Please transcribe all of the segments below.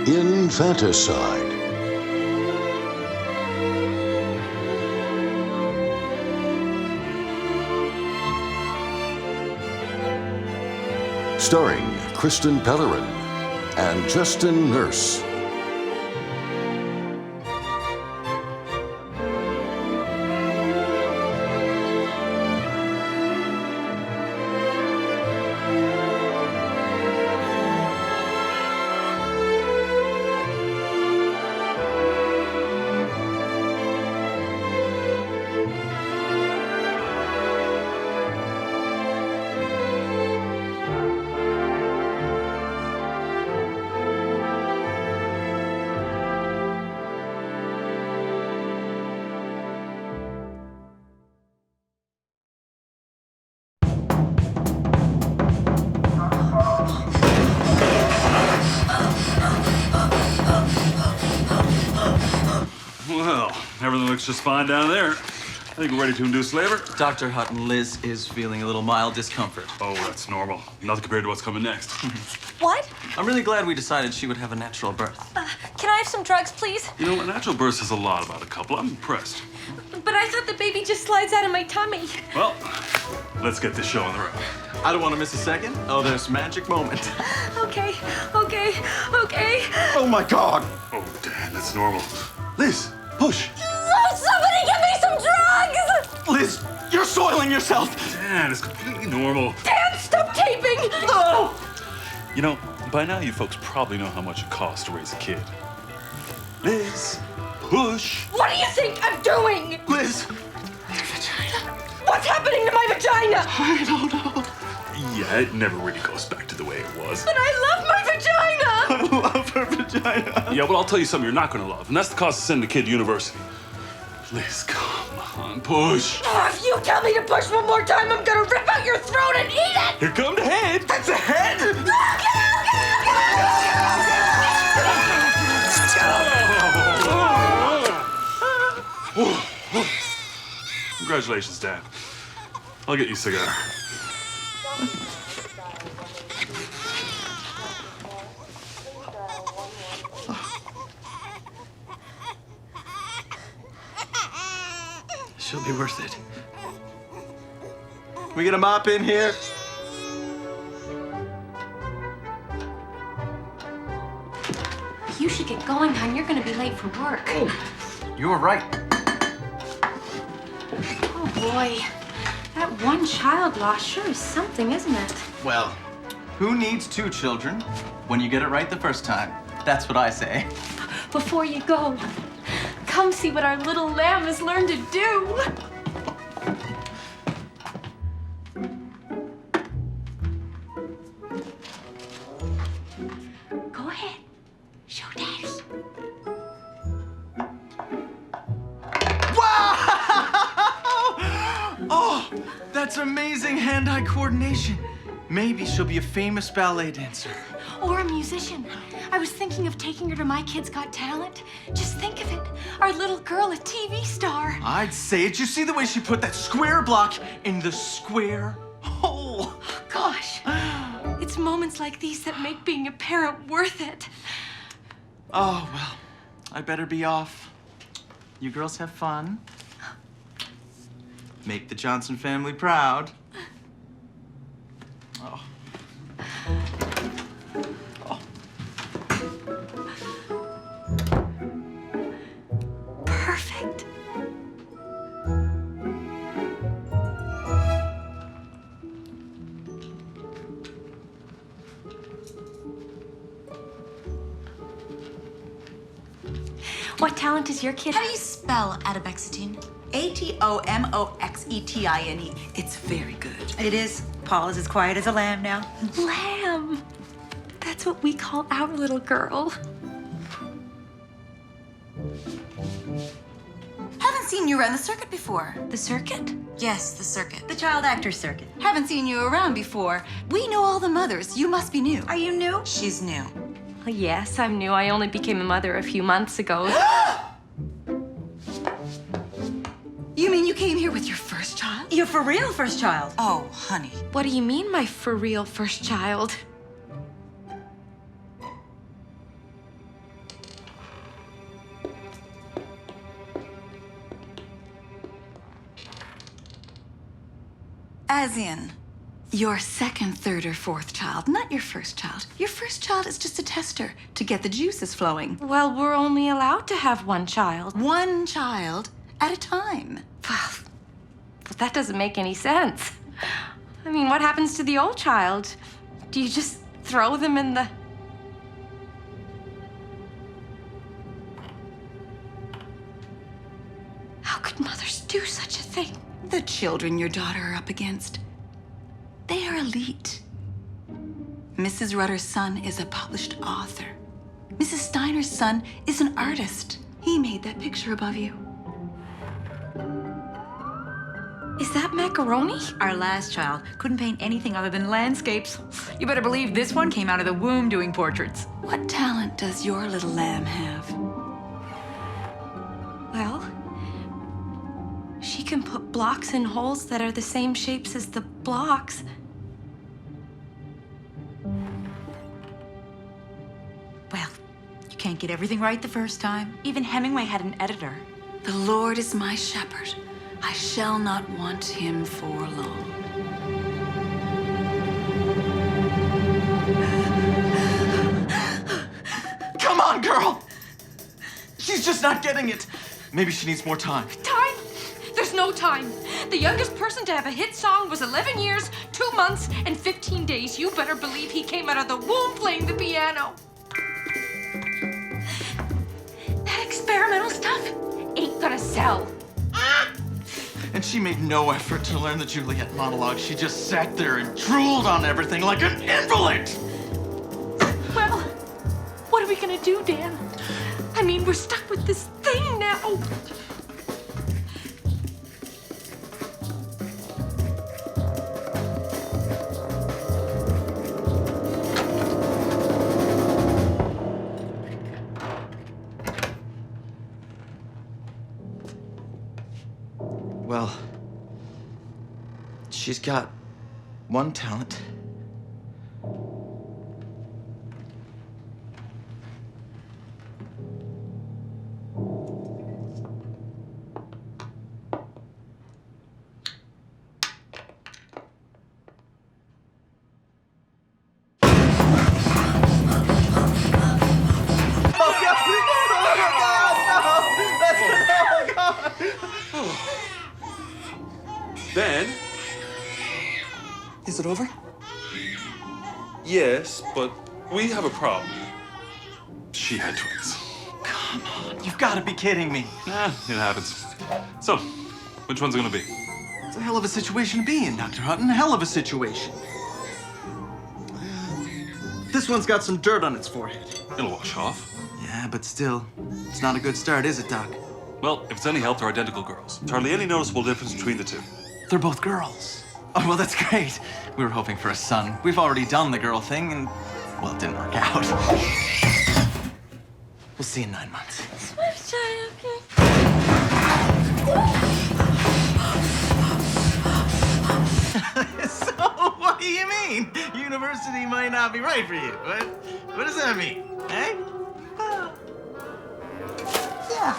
Infanticide. Starring Kristen Pellerin and Justin Nurse. Well, everything looks just fine down there. I think we're ready to induce labor. Dr. Hutton, Liz is feeling a little mild discomfort. Oh, that's normal. Nothing compared to what's coming next. What? I'm really glad we decided she would have a natural birth. Can I have some drugs, please? You know, a natural birth says a lot about a couple. I'm impressed. But I thought the baby just slides out of my tummy. Well, let's get this show on the road. I don't want to miss a second. Oh, this magic moment. Okay. Oh, my God. Oh, Dan, that's normal. Liz, push. Oh, somebody give me some drugs! Liz, you're soiling yourself. Dan, it's completely normal. Dan, stop taping! Oh! You know, by now you folks probably know how much it costs to raise a kid. Liz, push. What do you think I'm doing? Liz. What's happening to my vagina? I don't know. Yeah, it never really goes back to the way it was. But I love my vagina! I love her vagina. Yeah, well, I'll tell you something you're not going to love, and that's the cost of sending a kid to university. Liz, come on, push. Oh, if you tell me to push one more time, I'm gonna rip out your throat and eat it! Here come the head. That's a head. Congratulations, Dan. I'll get you a cigar. She'll be worth it. We get a mop in here? You should get going, hon. You're gonna be late for work. You were right. Oh, boy. That one child loss sure is something, isn't it? Well, who needs two children when you get it right the first time? That's what I say. Before you go, come see what our little lamb has learned to do. Go ahead. Show Daddy. Wow! Oh, that's amazing hand-eye coordination. Maybe she'll be a famous ballet dancer. Or a musician. I was thinking of taking her to My Kids Got Talent. Just think of it. Our little girl, a TV star. I'd say it. You see the way she put that square block in the square hole? Gosh, it's moments like these that make being a parent worth it. Oh, well, I better be off. You girls have fun. Make the Johnson family proud. Oh. Perfect. What talent is your kid? How do you spell atomoxetine? Atomoxetine. It's very good. It is. Paul is as quiet as a lamb now. Lamb. That's what we call our little girl. Haven't seen you around the circuit before. The circuit? Yes, the circuit. The child actors circuit. Haven't seen you around before. We know all the mothers. You must be new. Are you new? She's new. Well, yes, I'm new. I only became a mother a few months ago. You mean you came here with your first child? You're for real first child. Oh, honey. What do you mean, my for real first child? As in, your second, third, or fourth child, not your first child. Your first child is just a tester to get the juices flowing. Well, we're only allowed to have one child. One child at a time. Well, but that doesn't make any sense. I mean, what happens to the old child? Do you just throw them in the... How could mothers do such a thing? The children your daughter are up against, they are elite. Mrs. Rudder's son is a published author. Mrs. Steiner's son is an artist. He made that picture above you. Is that macaroni? Our last child couldn't paint anything other than landscapes. You better believe this one came out of the womb doing portraits. What talent does your little lamb have? Well, she can put blocks in holes that are the same shapes as the blocks. Well, you can't get everything right the first time. Even Hemingway had an editor. The Lord is my shepherd. I shall not want him for long. Come on, girl! She's just not getting it. Maybe she needs more time. Time? There's no time. The youngest person to have a hit song was 11 years, 2 months, and 15 days. You better believe he came out of the womb playing the piano. That experimental stuff ain't gonna sell. And she made no effort to learn the Juliet monologue. She just sat there and drooled on everything like an invalid. Well, what are we gonna do, Dan? I mean, we're stuck with this thing now. Well, she's got one talent. Ben? Is it over? Yes, but we have a problem. She had twins. Come on, you've got to be kidding me. It happens. So, which one's it gonna be? It's a hell of a situation to be in, Dr. Hutton. A hell of a situation. This one's got some dirt on its forehead. It'll wash off. Yeah, but still, it's not a good start, is it, Doc? Well, if it's any help, they're identical girls. There's hardly any noticeable difference between the two. They're both girls. Oh, well, that's great. We were hoping for a son. We've already done the girl thing, and, well, it didn't work out. We'll see in 9 months. So, what do you mean? University might not be right for you. What does that mean, eh? Yeah.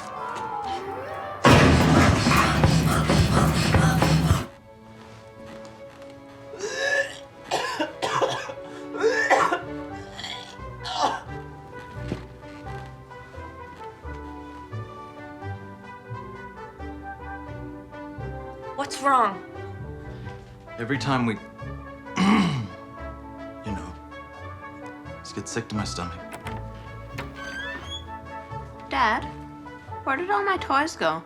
What's wrong? Every time we, just get sick to my stomach. Dad, where did all my toys go?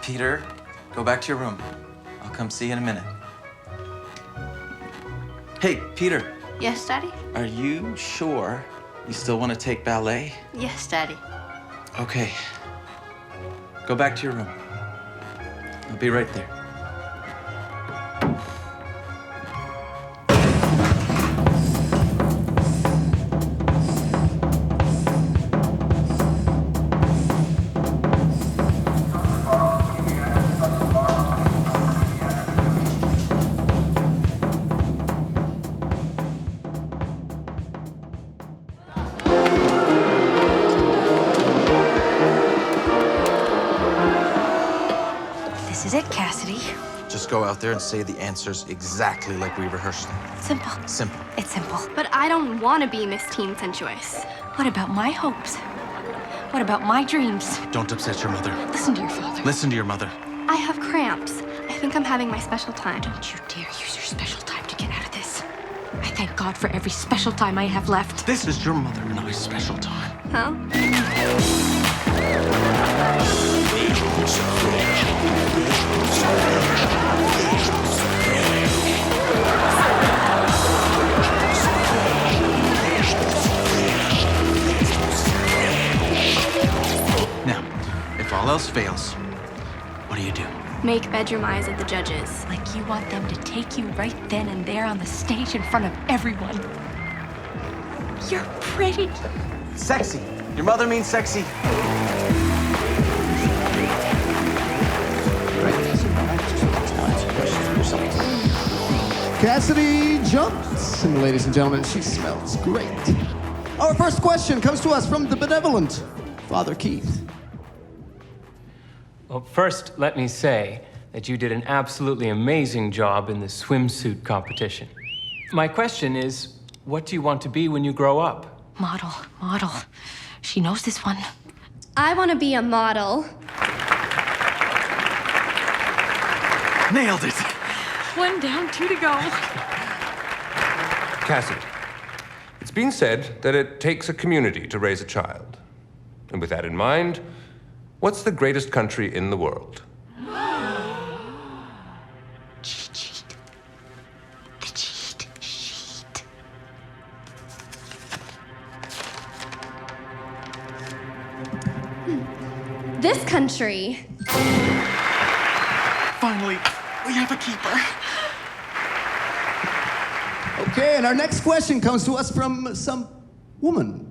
Peter, go back to your room. I'll come see you in a minute. Hey, Peter, Yes, Daddy? are you sure you still want to take ballet? Yes, Daddy. Okay. Go back to your room. I'll be right there. This is it, Cassidy. Just go out there and say the answers exactly like we rehearsed them. Simple. Simple. It's simple. But I don't want to be Miss Teen Sensuous. What about my hopes? What about my dreams? Don't upset your mother. Listen to your father. Listen to your mother. I have cramps. I think I'm having my special time. Don't you dare use your special time to get out of this. I thank God for every special time I have left. This is your mother and I's special time. Huh? Now, if all else fails, what do you do? Make bedroom eyes at the judges. Like you want them to take you right then and there on the stage in front of everyone. You're pretty. Sexy. Your mother means sexy. Cassidy jumps, and ladies and gentlemen, she smells great. Our first question comes to us from the benevolent Father Keith. Well, first, let me say that you did an absolutely amazing job in the swimsuit competition. My question is, what do you want to be when you grow up? Model. She knows this one. I want to be a model. Nailed it. 1 down, 2 to go. Cassidy, it's been said that it takes a community to raise a child. And with that in mind, what's the greatest country in the world? Cheat. The cheat sheet. This country. Finally, we have a keeper. Okay, and our next question comes to us from some woman.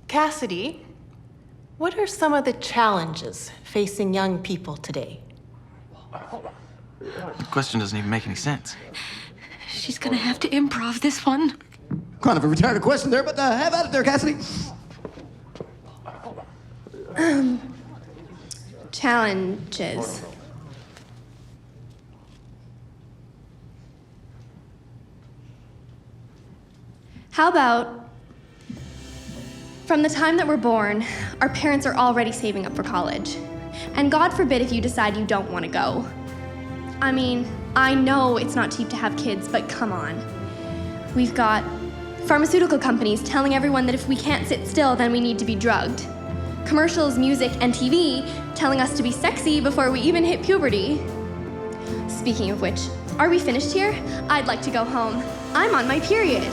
Cassidy, what are some of the challenges facing young people today? The question doesn't even make any sense. She's gonna have to improv this one. Kind of a retarded question there, but have at it there, Cassidy. Challenges. How about, from the time that we're born, our parents are already saving up for college. And God forbid if you decide you don't want to go. I mean, I know it's not cheap to have kids, but come on. We've got pharmaceutical companies telling everyone that if we can't sit still, then we need to be drugged. Commercials, music, and TV telling us to be sexy before we even hit puberty. Speaking of which, are we finished here? I'd like to go home. I'm on my period.